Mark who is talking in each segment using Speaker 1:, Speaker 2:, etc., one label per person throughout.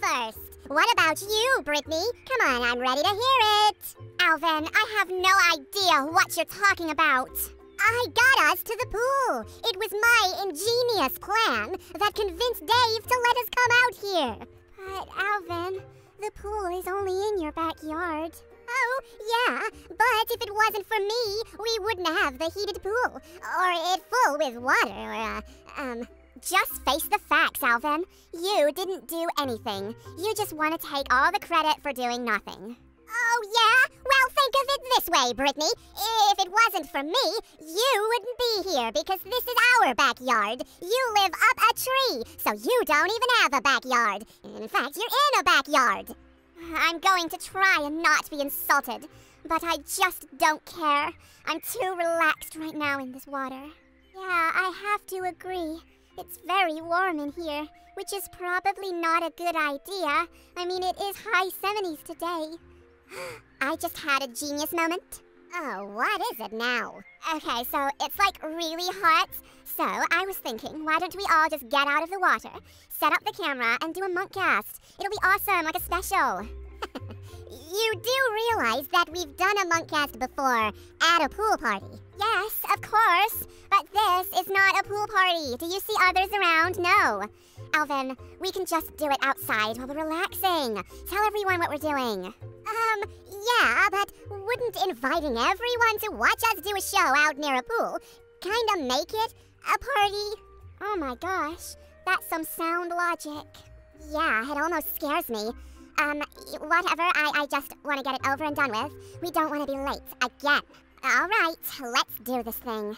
Speaker 1: first. What about you, Brittany? Come on, I'm ready to hear it. Alvin, I have no idea what you're talking about. I got us to the pool. It was my ingenious plan that convinced Dave to let us come out here. But, Alvin, the pool is only in your backyard. Oh, yeah, but if it wasn't for me, we wouldn't have the heated pool. Or it full with water, Just face the facts, Alvin. You didn't do anything. You just want to take all the credit for doing nothing. Oh, yeah? Well, think of it this way, Brittany. If it wasn't for me, you wouldn't be here because this is our backyard. You live up a tree, so you don't even have a backyard. In fact, you're in a backyard. I'm going to try and not be insulted, but I just don't care. I'm too relaxed right now in this water. Yeah, I have to agree. It's very warm in here, which is probably not a good idea. I mean, it is high 70s today. I just had a genius moment. Oh, what is it now? Okay, so it's like really hot. So I was thinking, why don't we all just get out of the water, set up the camera, and do a Munkcast? It'll be awesome, like a special. You do realize that we've done a Munkcast before at a pool party? Yes, of course. But this is not a pool party. Do you see others around? No. Alvin, we can just do it outside while we're relaxing. Tell everyone what we're doing. Yeah, but wouldn't inviting everyone to watch us do a show out near a pool kinda make it a party? Oh my gosh, that's some sound logic. Yeah, it almost scares me. Whatever, I just want to get it over and done with. We don't want to be late again. All right, let's do this thing.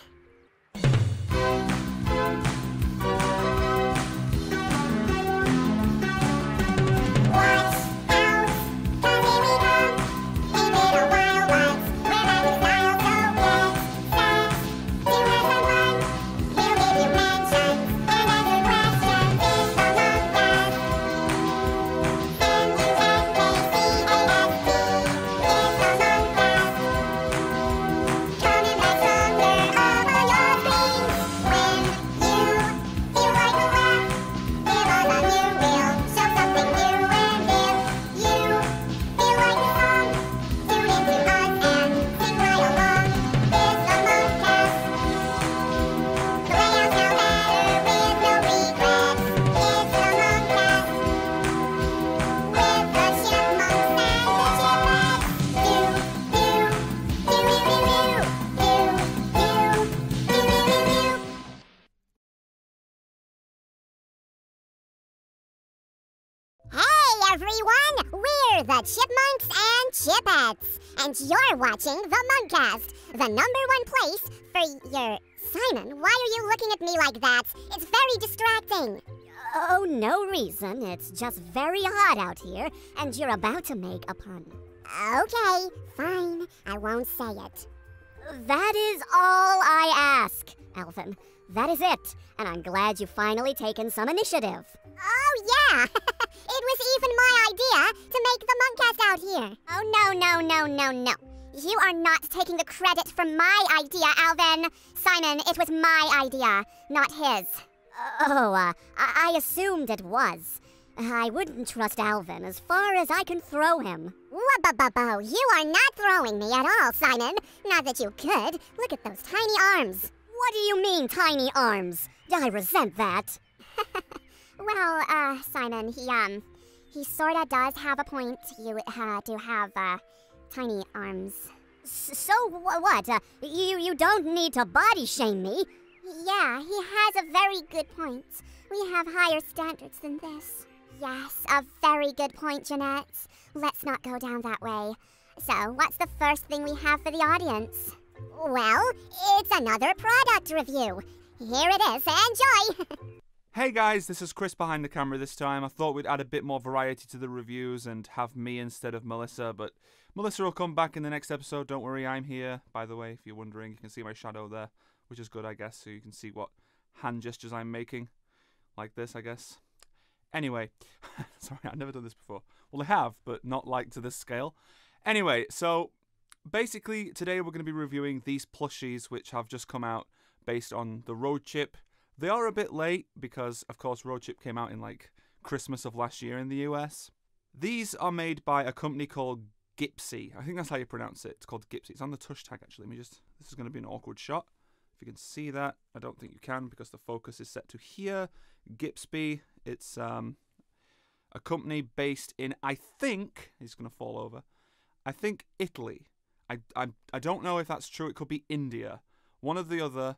Speaker 1: Everyone, we're the Chipmunks and Chipettes, and you're watching the Munkcast, the #1 place for your... Simon, why are you looking at me like that? It's very distracting.
Speaker 2: Oh, no reason. It's just very hot out here, and you're about to make a pun.
Speaker 1: Okay, fine. I won't say it.
Speaker 2: That is all I ask, Alvin. That is it, and I'm glad you've finally taken some initiative.
Speaker 1: Oh, yeah! It was even my idea to make the Munkcast out here. Oh, no. You are not taking the credit for my idea, Alvin. Simon, it was my idea, not his.
Speaker 2: I assumed it was. I wouldn't trust Alvin as far as I can throw him.
Speaker 1: Whoa, you are not throwing me at all, Simon. Not that you could. Look at those tiny arms.
Speaker 2: What do you mean, tiny arms? I resent that.
Speaker 1: Well, Simon, he sorta does have a point. You do have, tiny arms.
Speaker 2: So what? You don't need to body shame me.
Speaker 1: Yeah, he has a very good point. We have higher standards than this. Yes, a very good point, Jeanette. Let's not go down that way. So, what's the first thing we have for the audience? Well, it's another product review. Here it is. Enjoy!
Speaker 3: Hey guys, this is Chris behind the camera this time. I thought we'd add a bit more variety to the reviews and have me instead of Melissa, but Melissa will come back in the next episode. Don't worry, I'm here. By the way, if you're wondering, you can see my shadow there, which is good, I guess, so you can see what hand gestures I'm making. Like this, I guess. Anyway, sorry, I've never done this before. Well, I have, but not like to this scale. Anyway, so basically today we're going to be reviewing these plushies which have just come out based on the Road Chip. They are a bit late because, of course, Road Chip came out in like Christmas of last year in the US. These are made by a company called Gipsy. I think that's how you pronounce it. It's called Gipsy. It's on the tush tag, actually. This is going to be an awkward shot. If you can see that, I don't think you can because the focus is set to here. Gipsy, it's a company based in, I think, he's going to fall over, I think Italy. I don't know if that's true. It could be India. One of the other.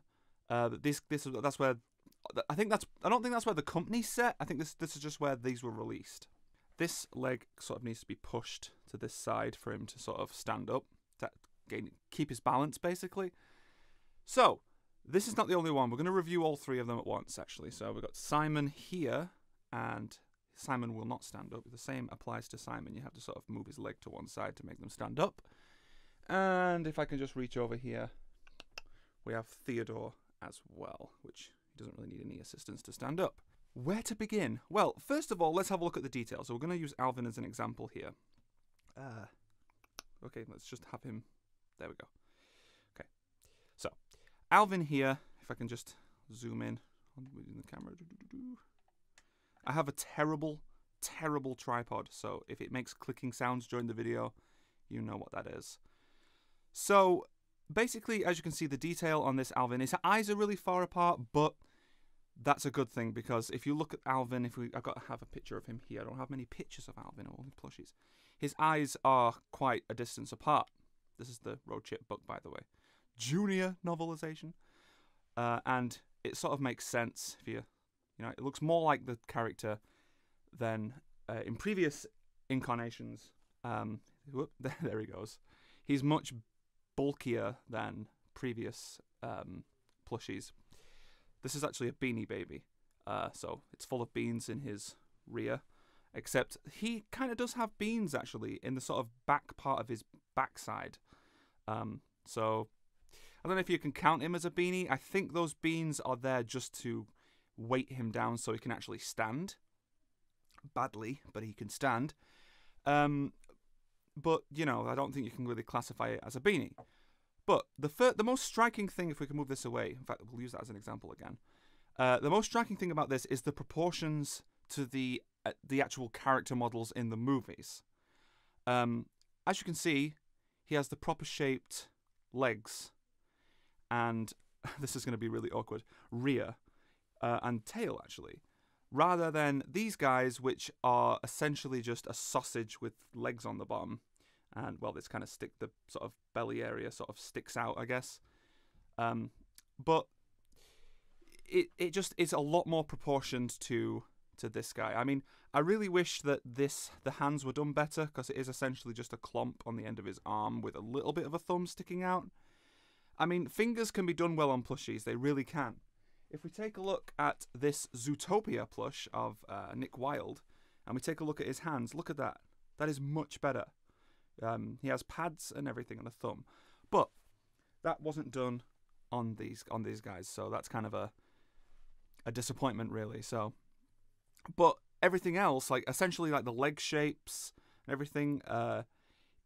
Speaker 3: That's where I don't think that's where the company's set. I think this is just where these were released. This leg sort of needs to be pushed to this side for him to sort of stand up, to keep his balance, basically. So, this is not the only one. We're going to review all three of them at once, actually. So, we've got Simon here, and Simon will not stand up. The same applies to Simon. You have to sort of move his leg to one side to make them stand up. And if I can just reach over here, we have Theodore as well, which he doesn't really need any assistance to stand up. Where to begin? Well, first of all, let's have a look at the details. So we're going to use ALVIN as an example here. Okay, let's just have him. There we go. Okay, so ALVIN here. If I can just zoom in on the camera. I have a terrible tripod, so if it makes clicking sounds during the video, you know what that is. So basically, as you can see, the detail on this ALVIN, his eyes are really far apart, but that's a good thing because if you look at ALVIN, I've got to have a picture of him here. I don't have many pictures of ALVIN, only plushies. His eyes are quite a distance apart. This is the Road Chip book, by the way. Junior novelization. And it sort of makes sense if you know, it looks more like the character than in previous incarnations. There he goes. He's much bulkier than previous plushies. This is actually a Beanie Baby, so it's full of beans in his rear, except he kind of does have beans actually in the sort of back part of his backside. So I don't know if you can count him as a beanie. I think those beans are there just to weight him down so he can actually stand. Badly, but he can stand. But, you know, I don't think you can really classify it as a beanie. But the most striking thing, if we can move this away, in fact, we'll use that as an example again. The most striking thing about this is the proportions to the actual character models in the movies. As you can see, he has the proper shaped legs, and this is going to be really awkward, rear and tail, actually. Rather than these guys, which are essentially just a sausage with legs on the bottom. And, well, this kind of the sort of belly area sort of sticks out, I guess. But it just is a lot more proportioned to this guy. I mean, I really wish that the hands were done better, because it is essentially just a clump on the end of his arm with a little bit of a thumb sticking out. I mean, fingers can be done well on plushies. They really can. If we take a look at this Zootopia plush of Nick Wilde, and we take a look at his hands, look at that. That is much better. He has pads and everything on the thumb, but that wasn't done on these guys, so that's kind of a disappointment, really. So, but everything else, like essentially like the leg shapes and everything,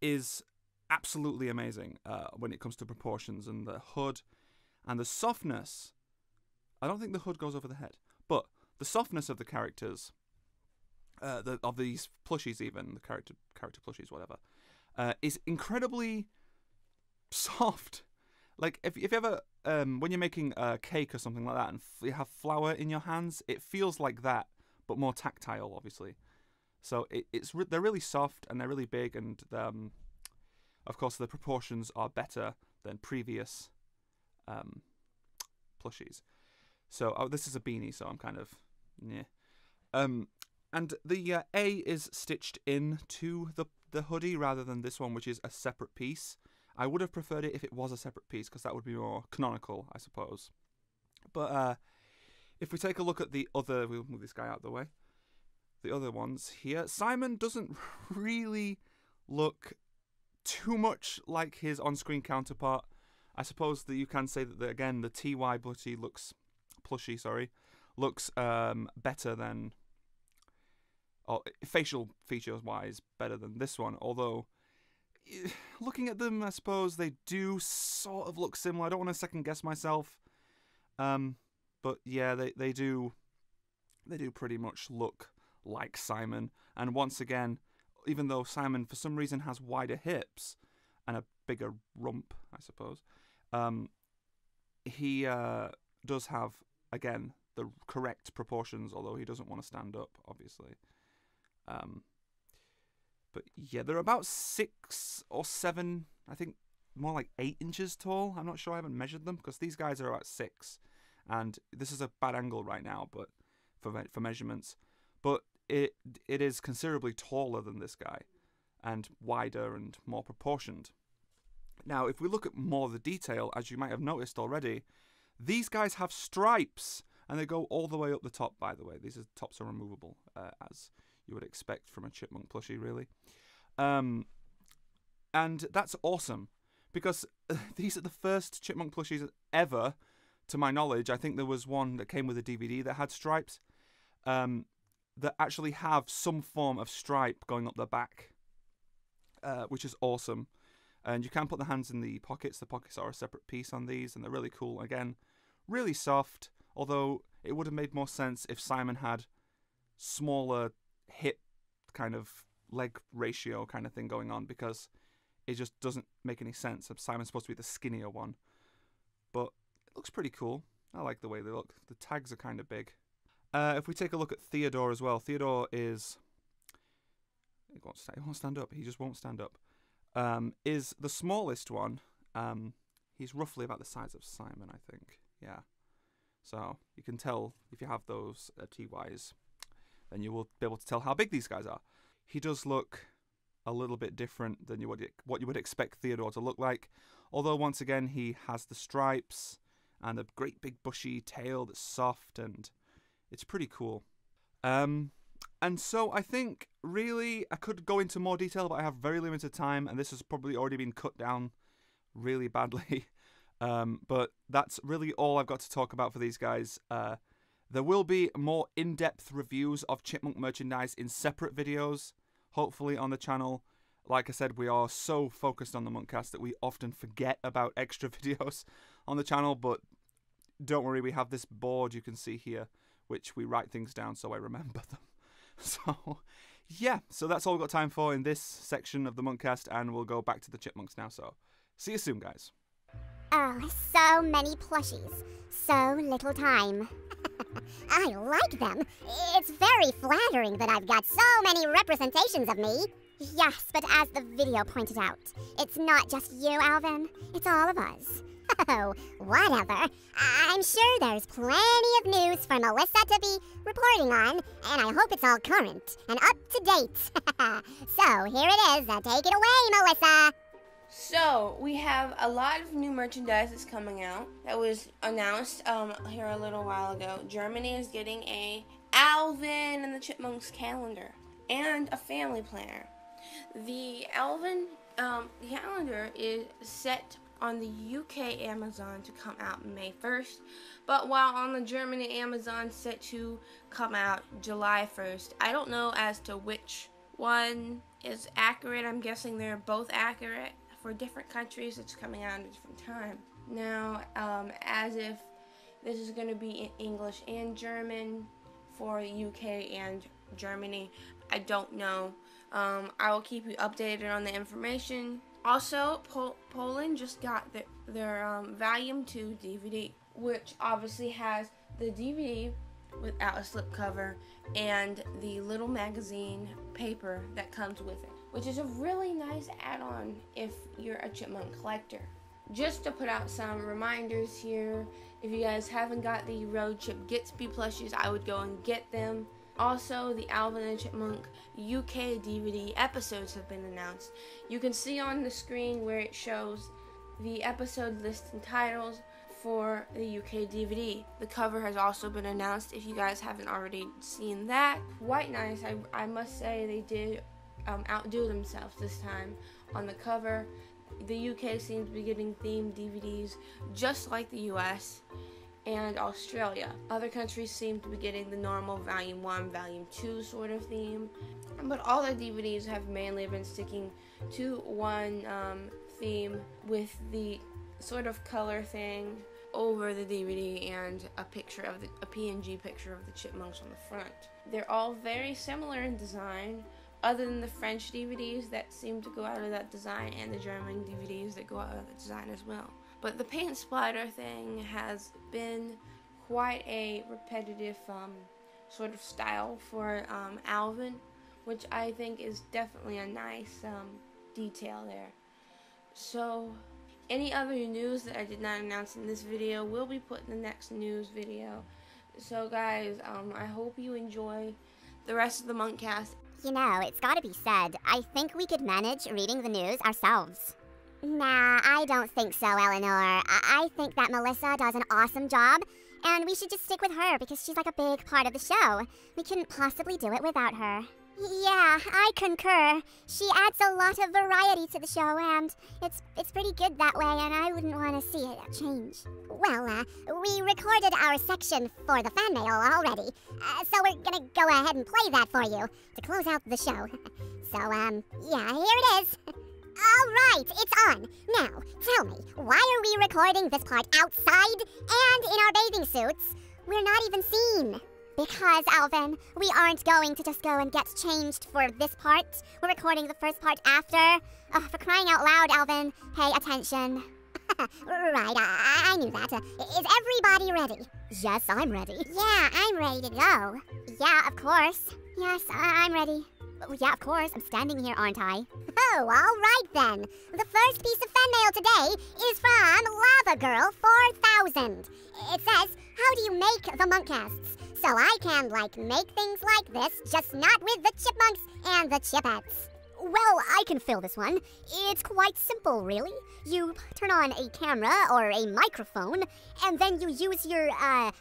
Speaker 3: is absolutely amazing when it comes to proportions and the hood and the softness. I don't think the hood goes over the head, but the softness of the characters, of these plushies, even the character plushies, whatever, is incredibly soft. Like if you ever, when you're making a cake or something like that, and you have flour in your hands, it feels like that, but more tactile, obviously. So they're really soft and they're really big, and of course the proportions are better than previous plushies. So this is a beanie, so I'm kind of, yeah. And the A is stitched into the hoodie rather than this one, which is a separate piece. I would have preferred it if it was a separate piece, because that would be more canonical, I suppose. But if we take a look at the other, we'll move this guy out of the way. The other ones here, Simon doesn't really look too much like his on-screen counterpart. I suppose that you can say that again the TY plushie looks better than, or facial features wise, better than this one. Although looking at them, I suppose they do sort of look similar. I don't want to second guess myself, but yeah, they do pretty much look like Simon. And once again, even though Simon for some reason has wider hips and a bigger rump, I suppose, he does have, again, the correct proportions, although he doesn't want to stand up, obviously. But yeah, they're about 6 or 7, I think more like 8 inches tall. I'm not sure, I haven't measured them, because these guys are about 6. And this is a bad angle right now, but for measurements. But it is considerably taller than this guy, and wider and more proportioned. Now, if we look at more of the detail, as you might have noticed already, these guys have stripes, and they go all the way up the top, by the way. These tops are removable, as you would expect from a chipmunk plushie, really. And that's awesome, because these are the first chipmunk plushies ever, to my knowledge. I think there was one that came with a DVD that had stripes, that actually have some form of stripe going up the back, which is awesome. And you can put the hands in the pockets. The pockets are a separate piece on these, and they're really cool. Again, really soft, although it would have made more sense if Simon had smaller hip kind of leg ratio kind of thing going on, because it just doesn't make any sense. Simon's supposed to be the skinnier one. But it looks pretty cool. I like the way they look. The tags are kind of big. If we take a look at Theodore as well, Theodore is... He won't stand up. He just won't stand up. Is the smallest one. He's roughly about the size of Simon, I think. Yeah. So you can tell if you have those TYs, then you will be able to tell how big these guys are. He does look a little bit different than what you would expect Theodore to look like. Although, once again, he has the stripes and a great big bushy tail that's soft, and it's pretty cool. And so I think, really, I could go into more detail, but I have very limited time, and this has probably already been cut down really badly. But that's really all I've got to talk about for these guys. There will be more in-depth reviews of Chipmunk merchandise in separate videos, hopefully on the channel. Like I said, we are so focused on the Munkcast that we often forget about extra videos on the channel, but don't worry, we have this board you can see here, which we write things down so I remember them. So, yeah, so that's all we've got time for in this section of the Munkcast, and we'll go back to the Chipmunks now, so see you soon, guys.
Speaker 1: Oh, so many plushies. So little time. I like them. It's very flattering that I've got so many representations of me. Yes, but as the video pointed out, it's not just you, Alvin. It's all of us. Oh, whatever. I'm sure there's plenty of news for Melissa to be reporting on, and I hope it's all current and up to date. So, here it is. Take it away, Melissa.
Speaker 4: So, we have a lot of new merchandise that's coming out that was announced here a little while ago. Germany is getting a ALVIN in the Chipmunks calendar and a family planner. The ALVIN calendar is set on the UK Amazon to come out May 1st, but while on the Germany Amazon set to come out July 1st. I don't know as to which one is accurate. I'm guessing they're both accurate. For different countries, it's coming out at a different time. Now, as if this is going to be in English and German for UK and Germany, I don't know. I will keep you updated on the information. Also, Poland just got their Volume 2 DVD, which obviously has the DVD without a slipcover and the little magazine paper that comes with it, which is a really nice add-on if you're a chipmunk collector. Just to put out some reminders here, if you guys haven't got the Road Chip Gitsby plushies, I would go and get them. Also, the Alvin and Chipmunk UK DVD episodes have been announced. You can see on the screen where it shows the episode list and titles for the UK DVD. The cover has also been announced if you guys haven't already seen that. Quite nice. I must say they did outdo themselves this time on the cover. The UK seems to be getting themed DVDs just like the US and Australia. Other countries seem to be getting the normal Volume 1, Volume 2 sort of theme. But all the DVDs have mainly been sticking to one theme with the sort of color thing over the DVD and a PNG picture of the chipmunks on the front. They're all very similar in design, other than the French DVDs that seem to go out of that design and the German DVDs that go out of that design as well. But the paint splatter thing has been quite a repetitive sort of style for ALVIN, which I think is definitely a nice detail there. So any other news that I did not announce in this video will be put in the next news video. So guys, I hope you enjoy the rest of the Munkcast.
Speaker 2: You know, it's gotta be said, I think we could manage reading the news ourselves. Nah, I don't think so, Eleanor. I think that Melissa does an awesome job, and we should just stick with her because she's like a big part of the show. We couldn't possibly do it without her. Yeah, I concur. She adds a lot of variety to the show, and it's pretty good that way, and I wouldn't want to see it change. Well, we recorded our section for the fan mail already, so we're gonna go ahead and play that for you to close out the show. So, yeah, here it is. All right, it's on. Now, tell me, why are we recording this part outside and in our bathing suits? We're not even seen. Because, ALVIN, we aren't going to just go and get changed for this part. We're recording the first part after. For crying out loud, ALVIN, pay attention. Right, I knew that. Is everybody ready? Yes, I'm ready. Yeah, I'm ready to go. Yeah, of course. Yes, I'm ready. Yeah, of course. I'm standing here, aren't I? Oh, all right then. The first piece of fan mail today is from Lava Girl 4000. It says, how do you make the Munkcasts? So I can, make things like this, just not with the chipmunks and the chipettes. Well, I can fill this one. It's quite simple, really. You turn on a camera or a microphone, and then you use your,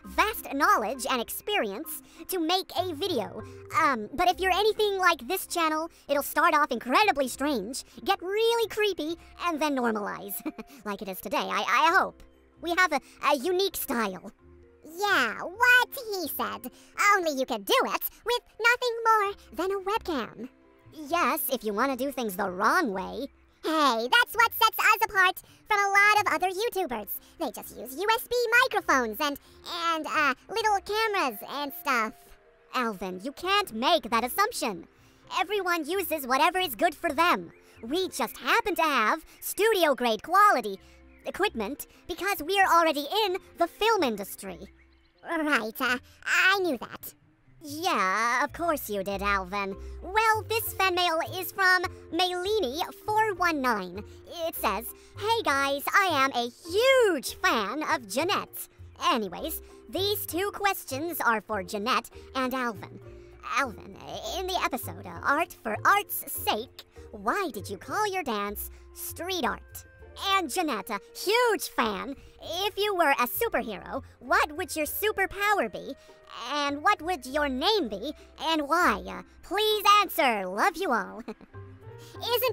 Speaker 2: vast knowledge and experience to make a video. But if you're anything like this channel, it'll start off incredibly strange, get really creepy, and then normalize. Like it is today, I hope. We have a unique style. Yeah, what he said. Only you could do it with nothing more than a webcam. Yes, if you want to do things the wrong way. Hey, that's what sets us apart from a lot of other YouTubers. They just use USB microphones and little cameras and stuff. ALVIN, you can't make that assumption. Everyone uses whatever is good for them. We just happen to have studio-grade quality equipment because we're already in the film industry. Right, I knew that. Yeah, of course you did, ALVIN. Well, this fan mail is from Maylini419. It says, hey guys, I am a huge fan of Jeanette. Anyways, these two questions are for Jeanette and ALVIN. ALVIN, in the episode Art for Art's Sake, why did you call your dance street art? And Jeanette, a huge fan, if you were a superhero, what would your superpower be? And what would your name be? And why? Please answer. Love you all. Isn't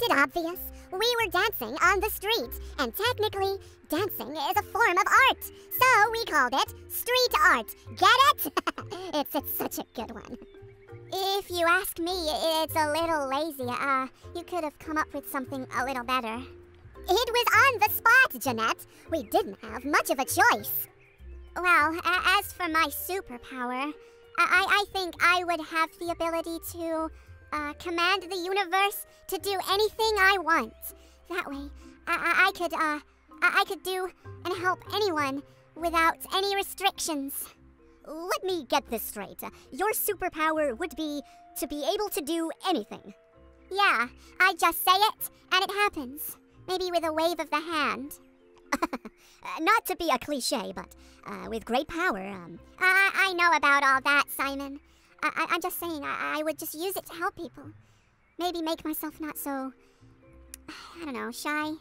Speaker 2: it obvious? We were dancing on the street, and technically, dancing is a form of art. So we called it street art. Get it? It's such a good one. If you ask me, it's a little lazy. You could have come up with something a little better. It was on the spot, Jeanette. We didn't have much of a choice. Well, as for my superpower, I think I would have the ability to command the universe to do anything I want. That way, I could do and help anyone without any restrictions. Let me get this straight. Your superpower would be to be able to do anything. Yeah, I just say it, and it happens. Maybe with a wave of the hand. Not to be a cliche, but with great power, I know about all that, Simon. I'm just saying I would just use it to help people. Maybe make myself not so, I don't know, shy.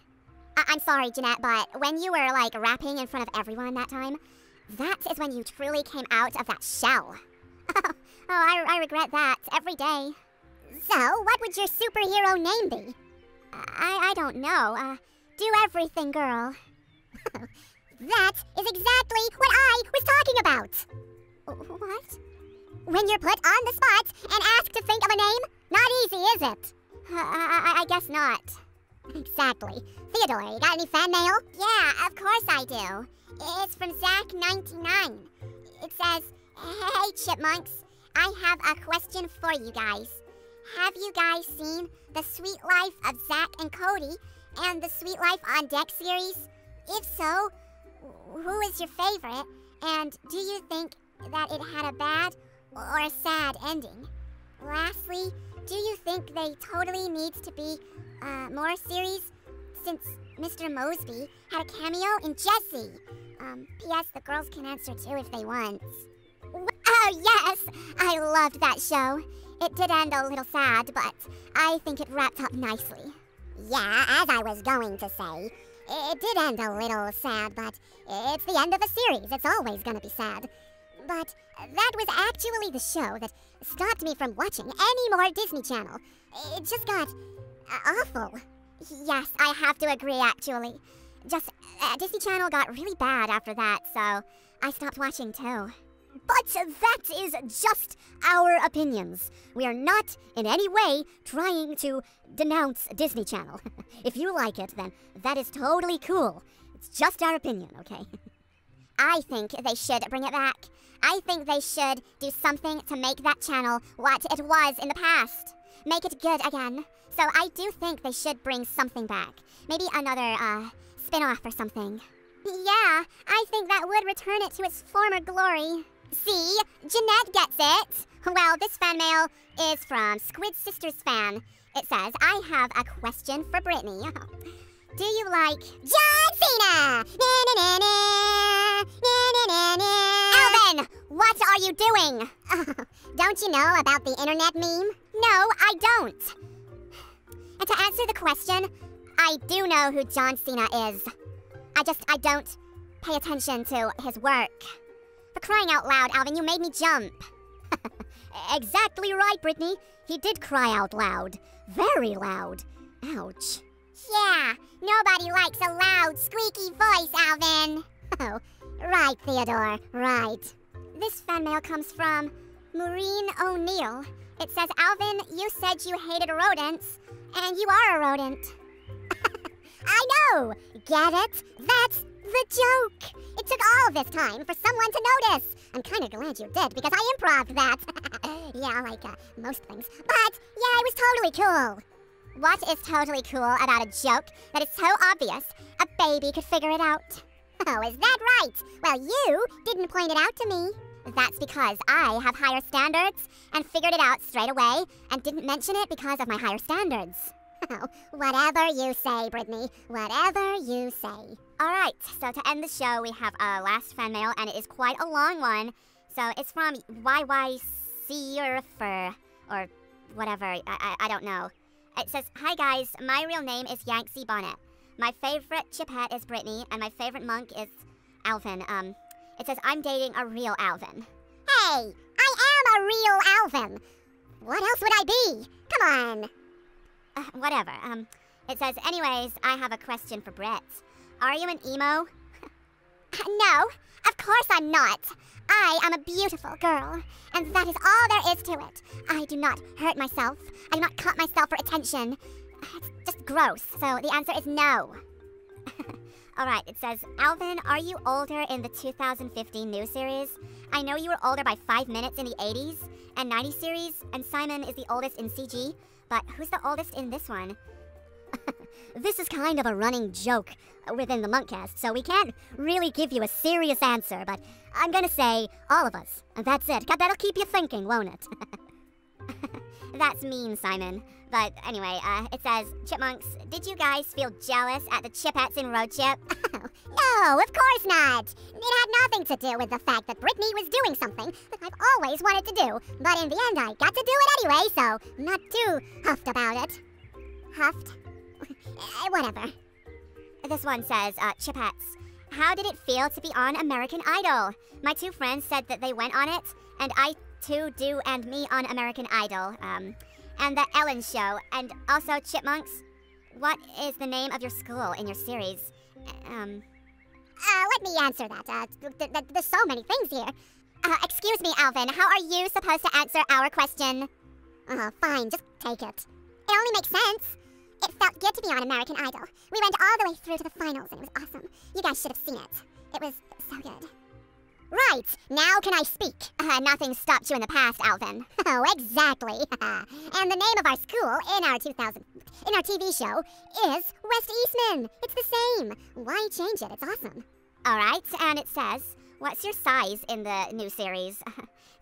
Speaker 2: I'm sorry, Jeanette, but when you were, rapping in front of everyone that time, that is when you truly came out of that shell. I regret that every day. So, what would your superhero name be? I don't know. Do everything, girl. That is exactly what I was talking about. What? When you're put on the spot and asked to think of a name, not easy, is it? I guess not.
Speaker 1: Exactly. Theodore, you got any fan mail? Yeah, of course I do. It's from Zach99. It says, "Hey, Chipmunks, I have a question for you guys. Have you guys seen The Sweet Life of Zach and Cody and the Sweet Life on Deck series? If so, who is your favorite? And do you think that it had a bad or a sad ending? Lastly, do you think they totally needs to be more series since Mr. Mosby had a cameo in Jessie? P.S. The girls can answer too if they want." Oh, yes! I loved that show. It did end a little sad, but I think it wrapped up nicely. Yeah, as I was going to say, it did end a little sad, but it's the end of a series. It's always gonna be sad. But that was actually the show that stopped me from watching any more Disney Channel. It just got awful. Yes, I have to agree, actually. Just, Disney Channel got really bad after that, so I stopped watching too. But that is just our opinions. We are not in any way trying to denounce Disney Channel. If you like it, then that is totally cool. It's just our opinion, okay? I think they should bring it back. I think they should do something to make that channel what it was in the past. Make it good again. So I do think they should bring something back. Maybe another, spin-off or something. Yeah, I think that would return it to its former glory. See? Jeanette gets it. Well, this fan mail is from Squid Sisters fan. It says, "I have a question for Brittany. Do you like John Cena? Alvin, what are you doing? Don't you know about the internet meme? No, I don't. And to answer the question, I do know who John Cena is. I don't pay attention to his work. For crying out loud, Alvin, you made me jump." Exactly right, Brittany. He did cry out loud. Very loud. Ouch. Yeah, nobody likes a loud, squeaky voice, Alvin. Oh, right, Theodore, right. This fan mail comes from Maureen O'Neill. It says, "Alvin, you said you hated rodents, and you are a rodent." I know! Get it? That's the joke! It took all this time for someone to notice. I'm kind of glad you did, because I improv'd that. Yeah, like most things. But, yeah, it was totally cool. What is totally cool about a joke that is so obvious a baby could figure it out? Oh, is that right? Well, you didn't point it out to me. That's because I have higher standards and figured it out straight away and didn't mention it because of my higher standards. Oh, whatever you say, Brittany. Whatever you say. Alright, so to end the show, we have a last fan mail, and it is quite a long one. So it's from YYCurfer, or whatever, I don't know. It says, "Hi guys, my real name is Yanxi Bonnet. My favorite chipette is Brittany, and my favorite monk is Alvin. It says, I'm dating a real Alvin." Hey, I am a real Alvin. What else would I be? Come on. Whatever. It says, "Anyways, I have a question for Brett. Are you an emo?" No, of course I'm not. I am a beautiful girl, and that is all there is to it. I do not hurt myself. I do not cut myself for attention. It's just gross, so the answer is no. Alright, it says, "Alvin, are you older in the 2015 new series? I know you were older by 5 minutes in the 80s and 90s series, and Simon is the oldest in CG, but who's the oldest in this one?" This is kind of a running joke within the Munkcast, so we can't really give you a serious answer, but I'm gonna say all of us. And that's it. That'll keep you thinking, won't it? That's mean, Simon. But anyway, it says, "Chipmunks, did you guys feel jealous at the Chipettes in Road Chip?" No, of course not. It had nothing to do with the fact that Brittany was doing something that I've always wanted to do. But in the end, I got to do it anyway, so I'm not too huffed about it. Huffed? Whatever. This one says, "Chipettes, how did it feel to be on American Idol? My 2 friends said that they went on it, and I too do, and me on American Idol, and the Ellen Show, and also Chipmunks. What is the name of your school in your series?" Let me answer that. There's so many things here. Excuse me, Alvin, how are you supposed to answer our question? Fine, just take it. It only makes sense. It felt good to be on American Idol. We went all the way through to the finals and it was awesome. You guys should have seen it. It was so good. Right, now can I speak?
Speaker 2: Nothing stopped you in the past, Alvin.
Speaker 1: Oh, exactly. And the name of our school in our TV show is West Eastman. It's the same. Why change it? It's awesome.
Speaker 2: All right, and it says, what's your size in the new series?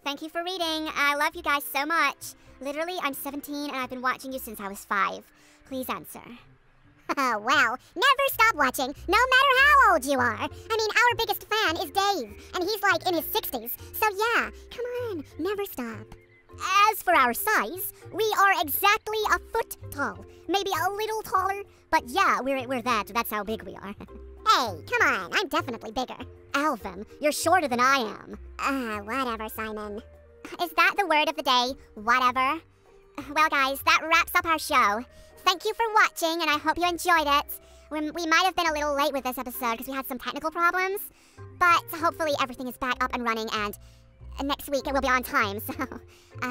Speaker 2: Thank you for reading. I love you guys so much. Literally, I'm 17 and I've been watching you since I was 5. Please answer.
Speaker 1: Oh, well, never stop watching, no matter how old you are. I mean, our biggest fan is Dave, and he's like in his 60s. So yeah, come on, never stop.
Speaker 2: As for our size, we are exactly a foot tall. Maybe a little taller, but yeah, we're that's how big we are.
Speaker 1: Hey, come on, I'm definitely bigger.
Speaker 2: Alvin, you're shorter than I am.
Speaker 1: Whatever, Simon.
Speaker 2: Is that the word of the day? Whatever? Well, guys, that wraps up our show. Thank you for watching, and I hope you enjoyed it. We might have been a little late with this episode because we had some technical problems, but hopefully everything is back up and running, and next week it will be on time. So,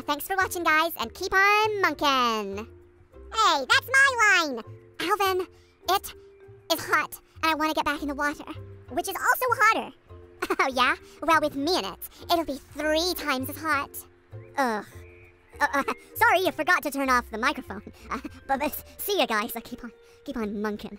Speaker 2: thanks for watching, guys, and keep on monkin'.
Speaker 1: Hey, that's my line!
Speaker 2: Alvin, it is hot, and I want to get back in the water, which is also hotter. Oh, yeah? Well, with me in it, it'll be 3 times as hot. Ugh. Sorry, you forgot to turn off the microphone. But see ya, guys. I keep on munkin'.